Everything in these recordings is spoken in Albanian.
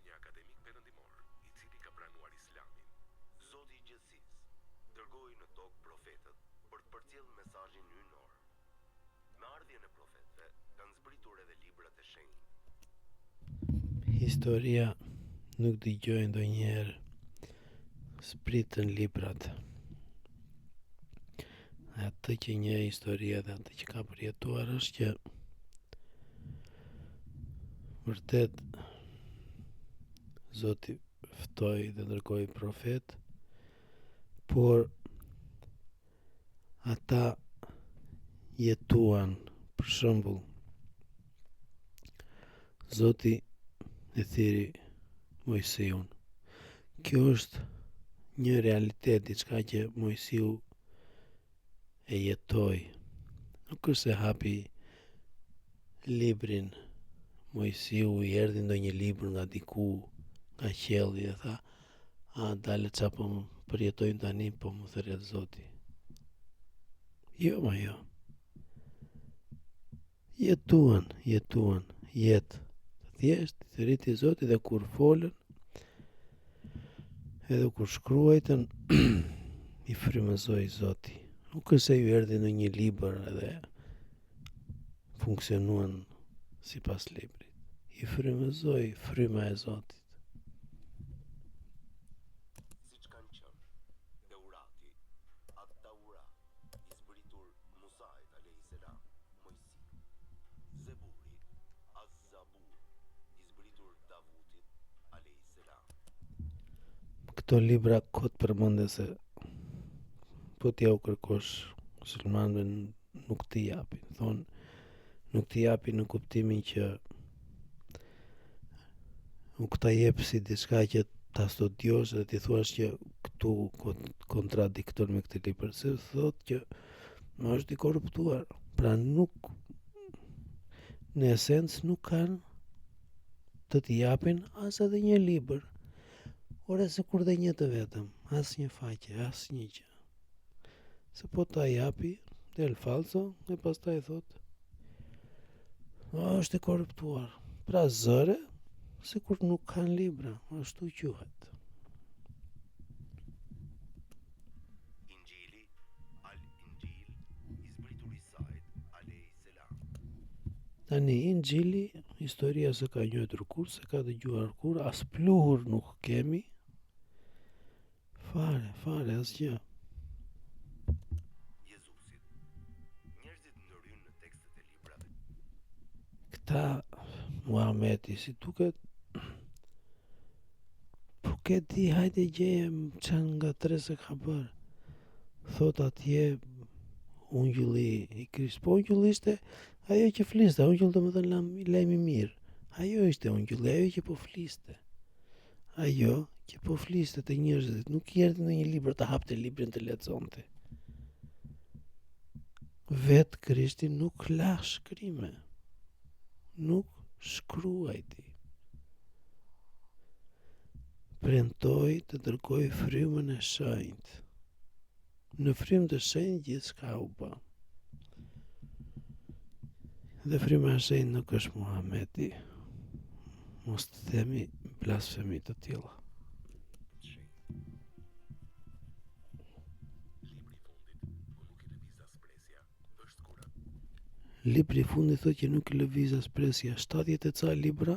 një akademik perëndimor, I cili ka pranuar Islamin. Zoti I gjithësisë dërgoi në tokë profetët për të përcjellë mesazhin hyjnor. Me ardhjen e profetëve kanë zbritur edhe librat e shenjtë. Historia nuk dëgjoj ndonjëherë spritën librat. Atë që një historia dhe atë që ka përjetuar është që vërtet Zoti ftoi dhe dërgoi profet, por ata jetuan, për shembull, Zoti e thiri Mojsiun. Kjo është një realitet, diçka që Mojsiu e jetoi. Nuk është se hapi librin Mojsiu, I erdhi ndonjë libër nga diku, nga qielli dhe tha, dale qa po më përjetojnë tani, po më thret Zoti. Jo, ma jo. Jetuan, jetë. Thjesht, të rriti Zoti dhe kur folën, edhe kur shkruajtën, I frymëzoi Zoti. Nuk është se ju erdhi në një libër edhe funksionuan sipas librit. I frymëzoi fryma e Zotit. Siç kanë qenë Deurati, At-Taura, I zbritur Musait alayhis salam, Mojsi, Zeburi, Az-Zabur, I zbritur Davutit alayhis salam. Këto libra kot përmende se po t'ja u kërkosh muslimanëve nuk t'i japin. Thonë, nuk t'i japin në kuptimin që nuk t'a jep si diçka që ta studiosh dhe t'i thuash që këtu kontradikton me këtë libër, se thotë që është I korruptuar. Pra nuk, në esencë nuk kanë të t'i japin as edhe një libër. Ore se kur dhe një të vetëm, as një faqe, as një gjë. Se po ta japi, del falso, e pastaj thot, është I korruptuar. Pra zëre, se kur nuk kanë libra, ashtu quhet. Injili, Al-Injil, I zbritur Isait alayhis salam. Tani, Injili, historia se ka njohur kur, se ka dëgjuar kur, as pluhur nuk kemi, fare, asgjë. Jezusit. Njerëzit ndërhyjnë në tekstet e librave. Këta Muhameti, si duket, po ke di, hajde gjejem çan nga tre se ka bërë. Thot atje ungjulli I Krisht. Po ungjulli ishte ajo që fliste, ungjulli domethënë lajm I mirë. Ajo ishte ungjulli, ajo që po fliste. Ajo që po fliste te njerëzit, nuk I erdhi në një libër të hapte librin të lexonte. Vet Krishti nuk la shkrime. Nuk shkruajti. Premtoi të dërgoj frymën e shenjtë. Në frymë të shenjtë gjithçka u bë. Dhe fryma e shenjtë nuk është Muhameti. Mos të themi blasfemi të tilla. Libri I fundit thotë që nuk I lëviz as presja. 70 e ca libra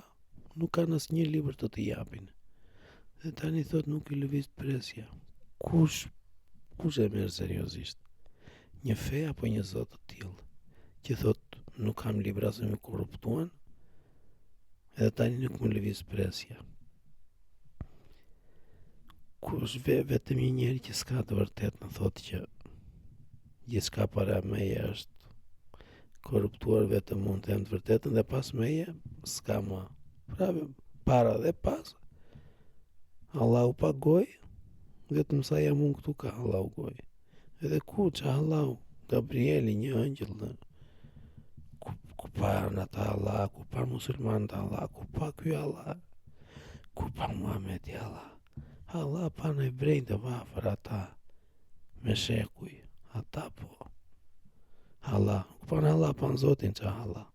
nuk kanë asnjë libër të t'i japin. Dhe tani thotë nuk I lëviz presja. Kush e merr seriozisht? Një fe apo një Zot të tillë që thotë nuk kam libra se më korruptuan? Edhe tani nuk më lëviz presja. Kush vetëm një njeri që s'ka të vërtet në thotë që gjithçka para meje është korruptuar, vetëm mund të jem të vërtetën dhe pas meje s'ka më. Pra para dhe pas Allahu pagoi, vetëm sa jam unë këtu ka Allahu goj. Edhe ku që Allahu, Gabrieli, një ëngjël, ku pa në ata Allah, ku pa musulman të Allah, ku pa ky Allah, ku pa Muhamedi Allah. Allah pa në hebrejnë të vafër ata, me shekuj, ata po. Allah, ku pa në Allah, pa në Zotin që Allah.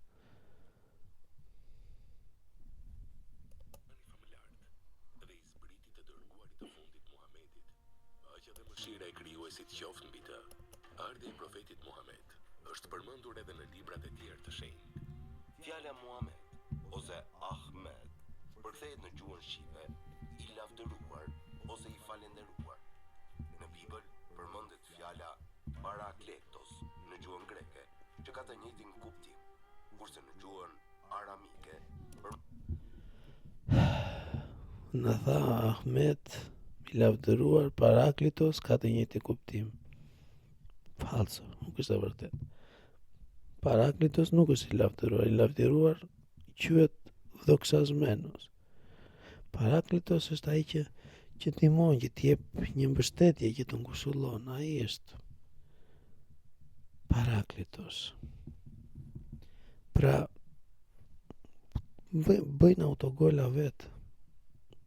është përmendur edhe në librat e tjerë të shenjtë. Fjala Muhammed ose Ahmed përkthehet në gjuhën shqipe i lavdëruar ose i falenderuar. Në Bibël përmendet fjala Parakletos në gjuhën greke, që ka të njëjtin kuptim, kurse në gjuhën aramike Në tha Ahmet, i lavdëruar, Paraklitos ka të njëjtin kuptim. Falso, nuk është e vërtet. Paraklitos nuk është i lavdëruar quhet doxasmenos. Paraklitos është ai që ndihmon, që t'jep një mbështetje, që të ngushëllon, ai është Paraklitos. Pra, bëjnë autogola vetë,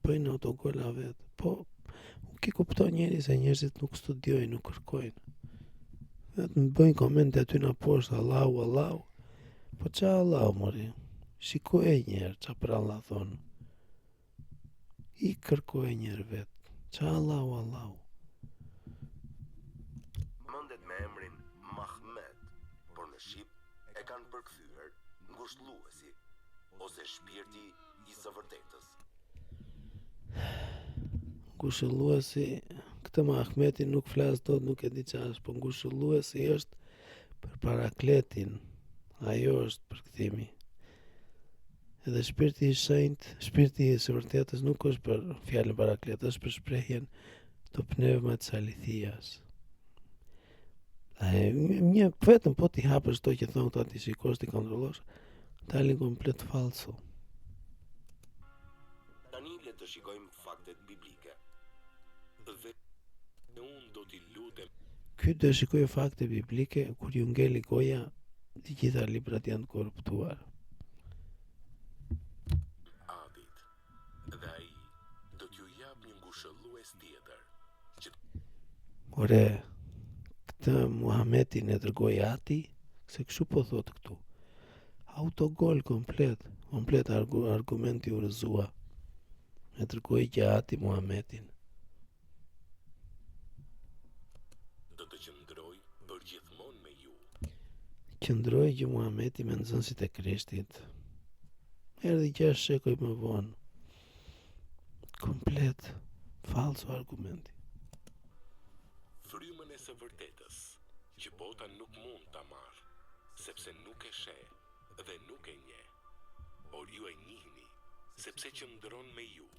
po nuk i kupton njeri se njerëzit nuk studiojnë, nuk kërkojnë. Vetëm bëjnë komente aty në poshtë, Allahu, po qa Allahu mori? Shikoj njerë qa për Allah thonë. I kërkoj njerë vetë, qa Allahu. mendet me emrin Mahmed, por në shqip e kanë përkthyer ngushëlluesi ose shpirti i së vërtetës. Ngushëlluesi, këtë me Ahmetin nuk flas dot, nuk e di çfarë është, po ngushëlluesi është për Parakletin. Ajo është përkthimi. Edhe shpirti i shenjtë, shpirti i së vërtetës nuk është për fjalën Paraklet, është për shprehjen të pneumat salithias. Një vetëm po ti hapësh to që thonë këta, ti shikosh, ti kontrollosh, dalin komplet falso. Tani le të shikojmë faktet biblike. Dhe unë do t'i lutem Ky do shikoj fakte biblike kur ju ngeli goja, të gjitha librat janë korruptuar. Adit, dhe ai do t'ju jap një ngushëllues tjetër, që Ore, këtë Muhamedin e dërgoi Ati, se kështu po thot këtu. Autogol komplet argumenti u rrëzua. E dërgoi Ati Muhamedin. do të qëndroj për gjithmonë me ju. Qëndroi që Muhamedi me nxënësit e Krishtit. Erdhi 6 shekuj më vonë. Komplet falso argumenti. Frymën e së vërtetës, që bota nuk mund ta marrë, sepse nuk e sheh dhe nuk e njeh. Por ju e njihni, sepse qëndron me ju.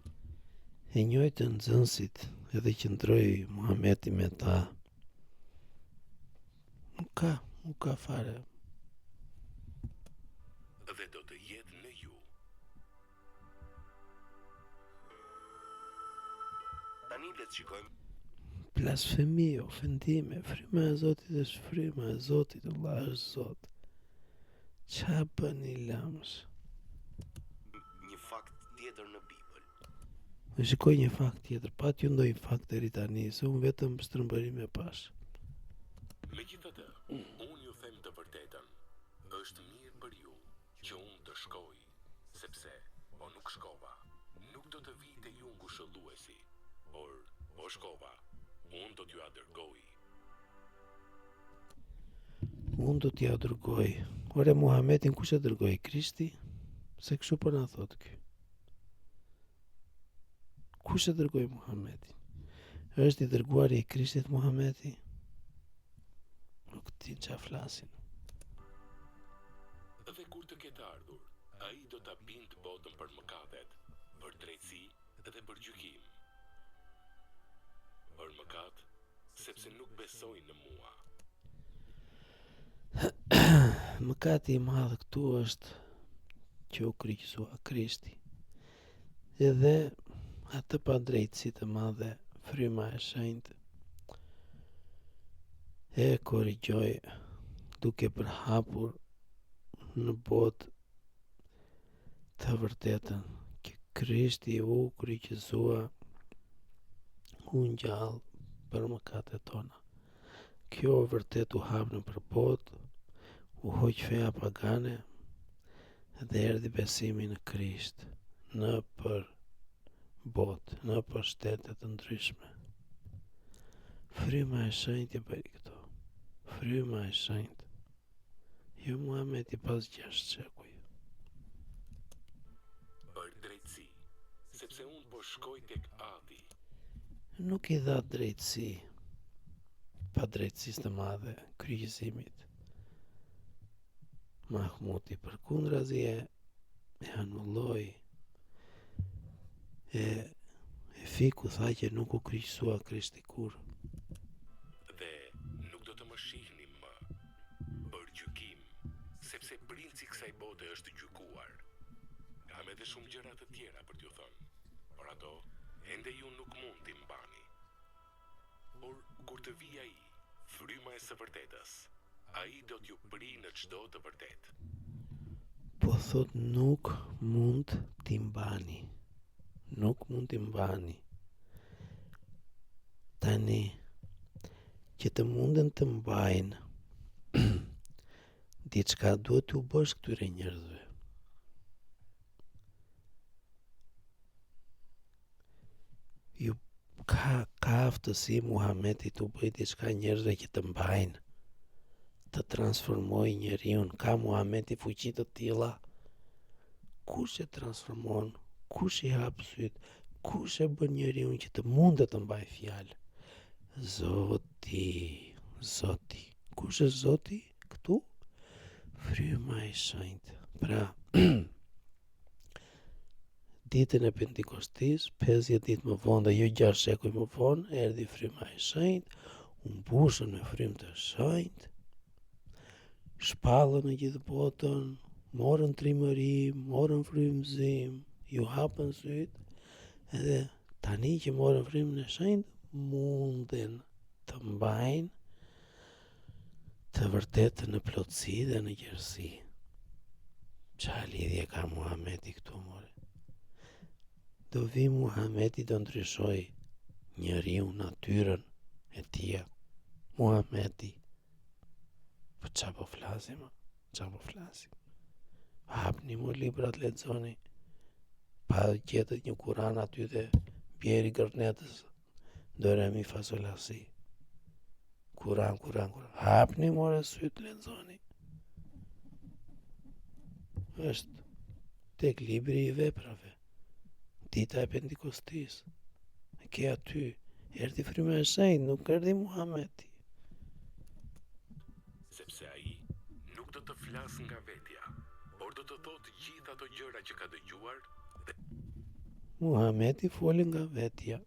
E njoj të nxënësit edhe qëndroi Muhamedi me ta. Nuk ka fare. Dhe do të jetë në ju. Tani le të shikojmë Blasfemi, ofendime, fryma e Zotit është fryma e Zotit, Allah është Zot. Qa bën i lamsh? një fakt tjetër në Bibël. Më shikoj një fakt tjetër, pat ju ndoj fakt deri tani, se unë vetëm strëmbërim e pash. Megjithatë, unë ju them të vërtetën, është mirë për ju që unë të shkoj, sepse, po nuk shkova, nuk do të vijte ju ngushëlluesi, por, po shkova, unë do t'ju a dërgoj. Unë do t'ja dërgoj. Ore Muhamedin kush e dërgoj? Krishti? Se kështu po na thot ky. Kush e dërgoj Muhamedin? Është i dërguari i Krishtit Muhamedi? Nuk din qa flasin. Dhe kur të ketë ardhur, ai do ta bindë botën për mëkatet, për drejtësi dhe për gjykim. Për mëkat, sepse nuk besojnë në mua. Mëkati i madh këtu është që u kryqësua Krishti. Edhe atë pa drejtësi të madhe, fryma e shenjtë e korrigjoi duke përhapur në botë të vërtetën që Krishti u kryqësua, u ngjall për mëkatet tona. Kjo vërtet u hap në përbot, u hoq feja pagane dhe erdhi besimi në Krisht në për botë, në për shtetet të ndryshme. Fryma e shenjtë e bëri këto. Fryma e shenjtë. Jo Muhameti pas 6 shekuj. Për drejtësi, sepse unë po shkoj tek Adi. Nuk i dha drejtësi, pa drejtësisë të madhe, kryqëzimit. Mahmuti përkundrazi e anulloi, e fiku tha që nuk u kryqësua Krishti kur. Dhe nuk do të më shihni më për gjykim, sepse princi kësaj bote është gjykuar. Kam edhe shumë gjëra të tjera për t'ju thënë, por ato ende ju nuk mund t'i mbani. Por kur të vi ai, fryma e së vërtetës, ai do t'ju pri në çdo të vërtet. Po thot nuk mund t'i mbani. Nuk mund t'i mbani. Tani, që të munden të mbajnë, diçka duhet t'u bësh këtyre njerëzve. Ju ka aftësi Muhameti t'u bëj diçka njerëzve që të mbajnë, të transformoj njeriun, ka Muhameti fuqi të tilla? Kush e transformon? Kush i hap syt? Kush e bën njeriun që të mundet të mbaj fjalë? Zoti. Kush është Zoti këtu? Fryma e shenjtë. Pra, ditën e Pentikostis, 50 ditë më vonë dhe jo 6 shekuj më vonë, erdhi fryma e shenjtë, u mbushën me frymë të shenjtë, shpallën në gjithë botën, morën trimëri, morën frymëzim, ju hapën syt, edhe tani që morën frymën e shenjtë, munden të mbajnë të vërtetë në plotësi dhe në gjerësi. Qa lidhje ka Muhameti këtu, more? Do vi Muhameti do ndryshoj njeriu, natyrën e tia. Muhameti. Po qa po flasim? Qa po flasim? Hapni mu librat, lexoni. Pa gjetët një Kur'an aty dhe bjeri gërnetës, dore mi fasolasi. Kur'an. Hapni more syt, lexoni. Është tek libri i veprave. Dita e Pentikostis. E ke aty. Erdhi fryma e shenjtë, nuk erdhi Muhameti. Sepse ai nuk do të flas nga vetja, por do të thotë gjithë ato gjëra që ka dëgjuar. Muhameti foli nga vetja.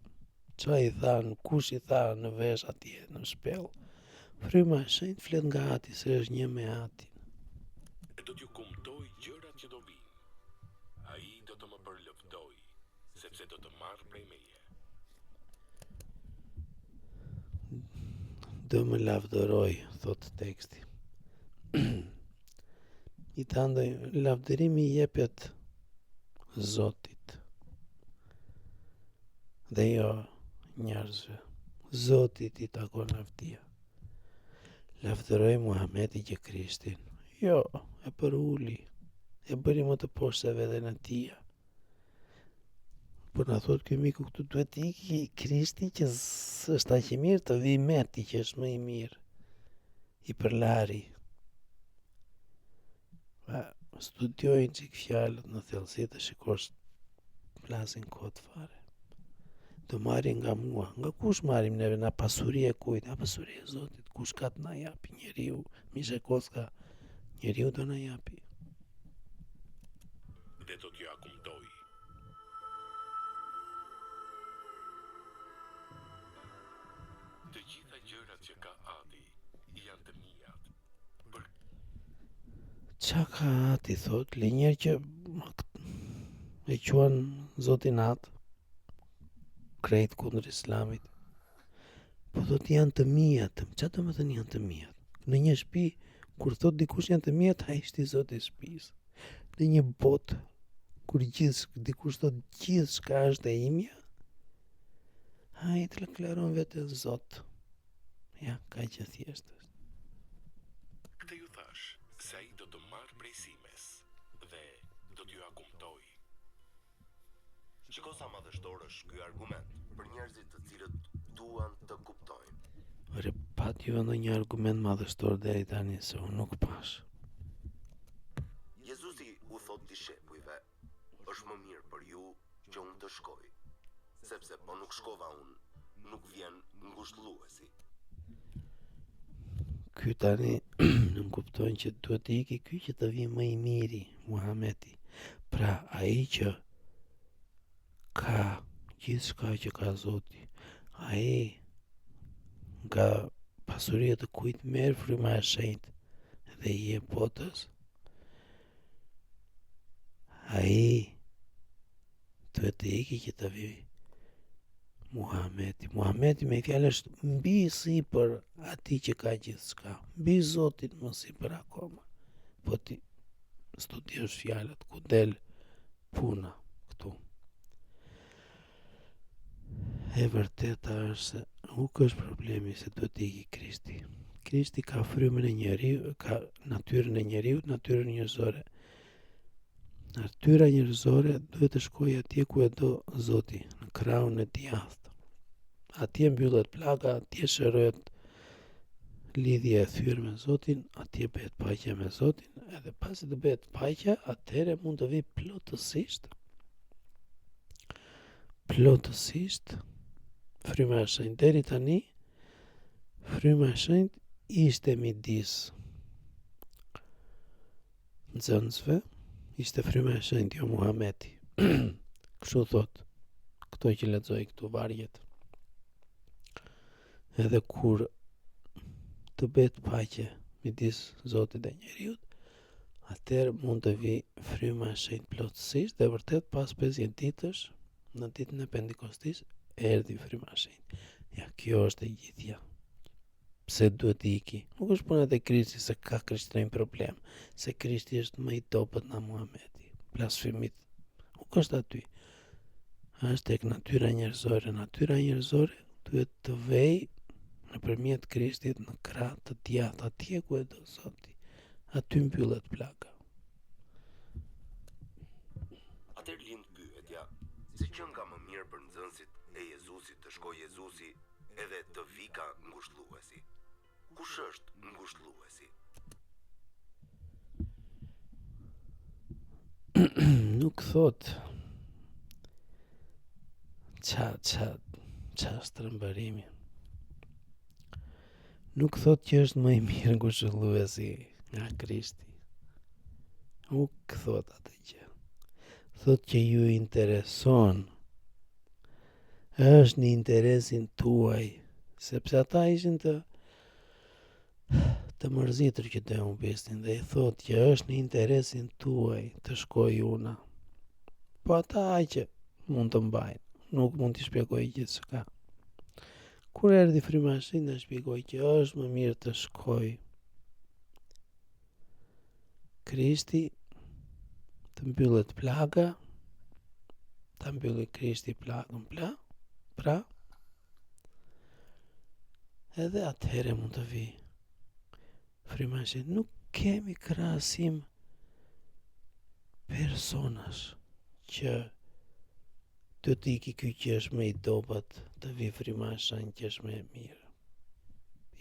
Qa i than, kush i tha në vesh atje, në shpellë. Fryma e shenjtë flet nga Ati, se është një me Atin. Do t'ju kumtoj gjërat që do vinë. Ai do të më përlëftoj, sepse do të marr prej meje. Do më lavdëroj, thot teksti. I thandoj, lavdërimi i jepet Zotit. Dhe jo njerëzve. Zotit i takon lavdia. Lavdëroj Muhameti që Krishtin. Jo, e për uli. E bëri më të poshtëve dhe në tia. Por na thot ky miku këtu duhet iki Krishti që është aq i mirë të vi Meti që është më i mirë. I përlari. Studiojnë qik fjalët në thellësi të shikosh flasin kot fare. Do marrin nga mua. Nga kush marrim neve? Na pasurie kujt? Na pasurie e Zotit. Kush ka të na japi? Njeriu. Mishe koska. Njeriu do na japi. Dhe do t'ju akumtoj. Të gjitha gjërat që ka Adi janë të mijat. Për Qa ka Ati thot? Linjer që e quan Zotin Atë, krejt kundër Islamit. Po thot janë të mijat. Qa do më thënë janë të mijat? Në një shtëpi, kur thot dikush janë të mijat, ai është i Zoti i shtëpisë. Në një botë, kur dikush thot gjithçka është e imja, ai të deklaron veten Zot. Ja, ka që thjesht është. këtë ju thash, se ai do të marr prej simes dhe do t'ju akumtoj. Shiko sa madhështor është ky argument për njerëzit të cilët duan të kuptojnë. Ore, pat ju ndonjë argument madhështor deri tani se unë nuk pash. Jezusi u thot dishepujve, është më mirë për ju që unë të shkoj, sepse po nuk shkova unë, nuk vjen ngushëlluesi. Ky tani nuk kuptojnë që duhet të iki ky që të vi më i miri, Muhameti. Pra ai që ka gjithçka që ka Zoti, ai nga pasuria të kujt merr fryma e shenjtë dhe i jep botës, ai duhet të iki që të vi Muhameti. Muhameti me fjalë është mbi sipër atij që ka gjithçka, mbi Zotin më sipër akoma. Po ti studiosh fjalët ku del puna këtu. E vërteta është se nuk është problemi se duhet të iki Krishti. Krishti ka frymën e njeriu, ka natyrën e njeriu, natyrën njerëzore. Natyra njerëzore duhet të shkojë atje ku e do Zoti, në krahun e djathtë. Atje mbyllet plaga, atje shërohet lidhja e thyrë me Zotin, atje bëhet paqja me Zotin, edhe pasi të bëhet paqja, atëherë mund të vi plotësisht fryma e shenjtë. Deri tani fryma e shenjtë ishte midis nxënësve, ishte fryma e shenjtë, jo Muhameti. Kështu thot këto që lexoj këtu vargjet. Edhe kur të bëhet paqe midis Zotit dhe njeriut, atëherë mund të vi fryma e shenjtë plotësisht, dhe vërtet pas 50 ditësh, në ditën e Pentekostis, erdhi fryma e shenjtë. Ja, kjo është e gjithja. Pse duhet të iki? Nuk është puna te Krishti se ka krishterë problem, se Krishti është më i dobët nga Muhameti. Blasfemit nuk është aty. Është tek natyra njerëzore. Natyra njerëzore duhet të vej nëpërmjet Krishtit në krah të djathtë, atje ku e do Zoti. Aty mbyllet plaga. Atëherë lind pyetja, si që nga më mirë për nxënësit e Jezusit të shkojë Jezusi edhe të vika ngushëlluesi. Kush është ngushëlluesi? Nuk thot qa strëmbërimi. Nuk thot që është më i mirë ngushëlluesi nga Krishti. Nuk thot atë gjë. Thot që ju intereson, është në interesin tuaj, sepse ata ishin të mërzitur që të humbisnin, dhe i thot që është në interesin tuaj të shkoj una. Po ata që mund të mbajnë, nuk mund t'i shpjegoj gjithçka. Kur erdhi fryma e shenjtë, na shpjegoi që është më mirë të shkoj Krishti, të mbyllet plaga, ta mbylli Krishti plagën pra, edhe atëherë mund të vi fryma e shenjtë. Nuk kemi krahasim personash që do të iki ky që është më i dobët, të vi fryma e shenjtë që është më e mirë.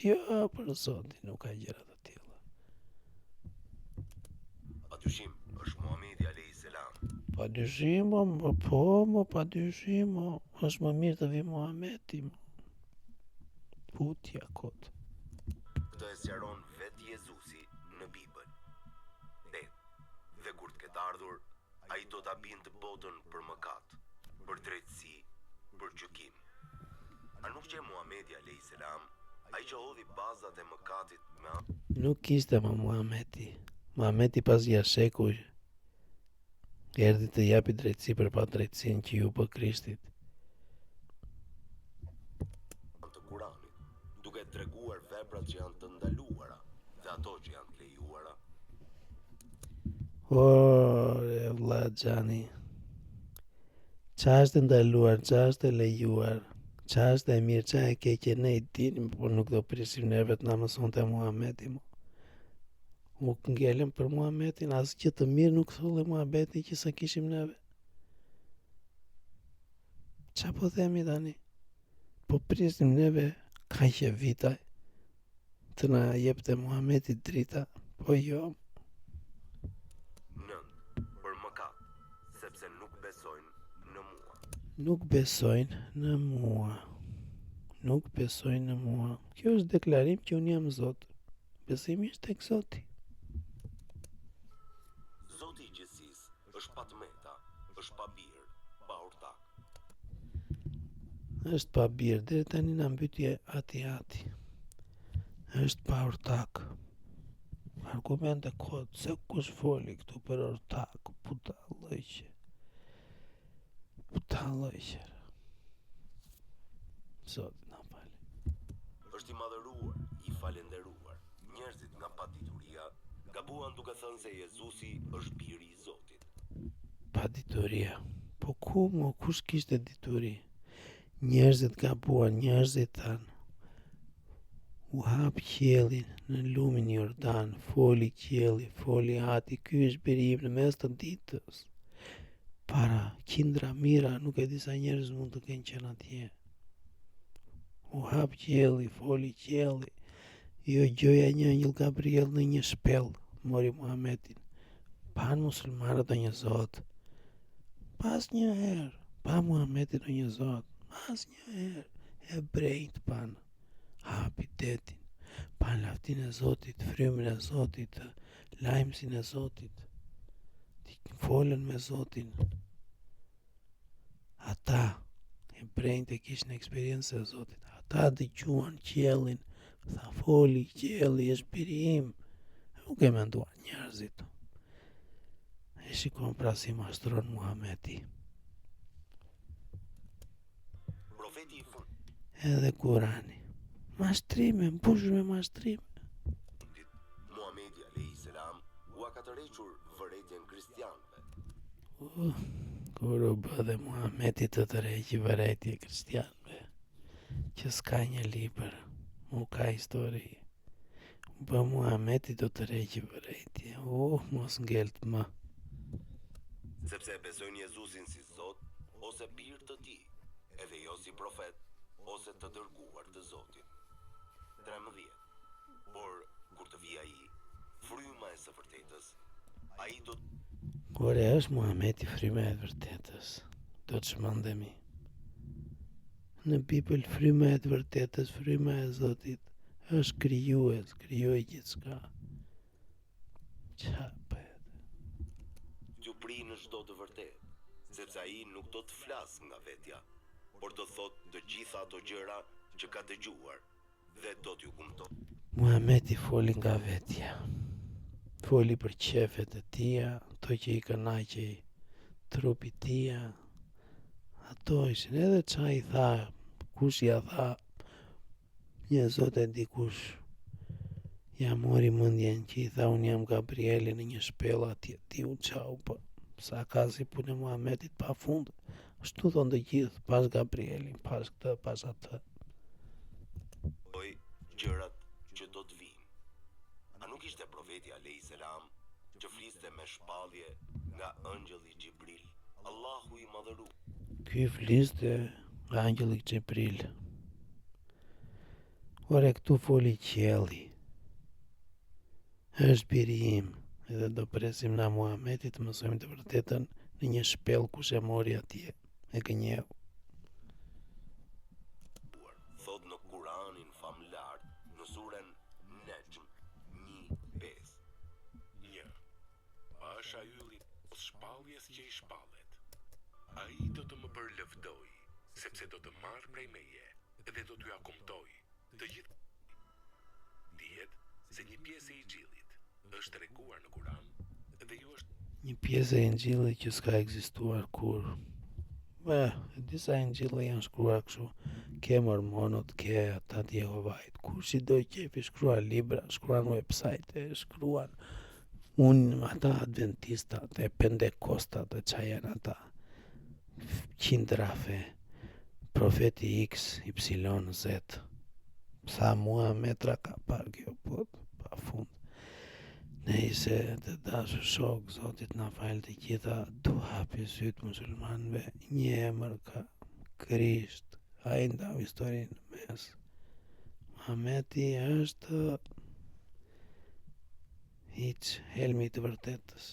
Jo, për Zotin nuk ka gjëra të tilla. Padyshim është Muhamedi alayhis salam. Padyshim, padyshim, është më mirë të vi Muhameti. Putja kot. Këtë e sqaron vetë Jezusi në Bibël. Dhe kur të ketë ardhur, ai do ta bindë botën për mëkat, për drejtësi, për gjykim. A nuk që Muhamedi alayhis salam, ai që hodhi bazat e mëkatit me Nuk ishte më Muhameti. Muhameti pas 6 shekuj erdhi të japi drejtësi për pa drejtësinë që ju bë Krishtit. të Kuranit, duke treguar veprat që janë të ndaluara dhe ato që janë të lejuara. O, e vlla Xhani, qa është ndaluar, qa është e lejuar, qa është e mirë, qa e keqe, ne I dinim, por nuk do prisim neve të na mësonte Muhameti. Nuk ngelem për Muhametin, asgjë të mirë nuk tholle Muhameti që sa kishim neve. Qa po themi tani? Po prisim neve kaq e vita të na jepte Muhameti drita, po jo. 9. sepse nuk besojnë në mua. Nuk besojnë në mua. Nuk besojnë në mua. Kjo është deklarim që unë jam Zot. Besimi është tek Zoti. Zoti i gjithësisë është pa tmeta, është pa birë, pa ortak. Është pa birë, deri tani na mbyti ati. Është pa ortak. Argumente kod, se kush foli këtu për ortak, puta llojqe. Zoti na fal. Është i madhëruar, i falenderuar. Njerëzit nga padituria gabuan duke thënë se Jezusi është biri i Zotit. Padituria. Po kush kishte dituri? Njerëzit gabuan, njerëzit tanë. U hap qielli në lumin Jordan, foli qielli, foli Ati, ky është biri im në mes të ditës. Para qindra mira, nuk e di sa njerëz mund të kenë qenë atje. U hap qielli, foli qielli. Jo gjoja një angjëll Gabriel në një shpellë, mori Muhamedit. Pan muslimanët o një Zot. Pas një herë, pa Muhamedit o një Zot. Pas një herë, hebrejt pan. Hapi detin, pan laftin e Zotit, frymën e Zotit, lajmësin e Zotit, folën me Zotin. Ata, hebrejt e kishin eksperiencë e Zotit, ata dëgjuan qiellin, tha foli qielli është biri im, nuk e menduan njerëzit. E shikon pra si mashtron Muhamedi. Profeti i fundit, Edhe Kurani. Mashtrime, mbushur me mashtrime. Muhamedi alayhis salam, u ka tërhequr vërejtjen kristianëve. Kur u bë dhe Muhamedi të tërheqi vërejtje kristianëve, që s'ka një libër, u ka histori. U bë Muhamedi të tërheqi vërejtje, mos ngelt më. Sepse besojnë Jezusin si Zot ose bir të Tij, edhe jo si profet ose të dërguar të Zotit. 13. Por kur të vijë ai, fryma e së vërtetës, ai do Kur e është Muhamedi fryma e vërtetës, do të shmendemi. Në Bibël fryma e vërtetës, fryma e Zotit, është krijues, krijoi gjithçka. Qa bëhet? t'ju pri në çdo të vërtetë, sepse ai nuk do të flas nga vetja, por do thotë të gjitha ato gjëra që ka dëgjuar dhe do t'ju kumtoj. Muhamedi foli nga vetja. Foli për qefet e tia, ato që i kënaqej trupi tia. Ato ishin edhe qa i tha, kush ja tha, një zot e dikush ja mori mendjen që i tha unë jam Gabrieli në një shpellë atje, ti u qau, po sa ka si punë e Muhamedit pa fund. Ashtu thonë të gjithë, pas Gabrielin, pas këtë, pas atë. Gjërat që do të vinë. A nuk ishte profeti alayhis salam që fliste me shpallje nga ëngjëlli Xhibril, Allahu i madhëruar? Ky fliste nga angjëlli Xhibril. Ore këtu foli qielli. Është biri im, edhe do presim na Muhamedit të mësojmë të vërtetën në një shpellë kush e mori atje, e gënjeu. Thot në Kuranin famlar, në surën Nejm 1:5. 1. Pasha yllit ose shpalljes që i shpallet. Ai do të më përlëvdoj, sepse do të marrë prej meje dhe do t'ju akumtoj të gjithë. Dihet se një pjesë e Injillit është treguar në Kuran dhe ju është Një pjesë e Injillit që s'ka ekzistuar kur. Disa Injille janë shkruar kështu, ke mormonët, ke ata të Jehovait. Kush i do qefi shkruar libra, shkruar website, shkruar ata adventistat, e pendekostat, e qa janë ata. Qindrafe, profeti X, Y, Z. Sa mua metra ka par kjo pot, pa fund. Nëse të dashur shok, Zotit na falë të gjitha, du hapi sytë musulmanëve, një emër ka Krisht, ai ndau historinë në mes. Muhamedi është hiç helmi të vërtetës.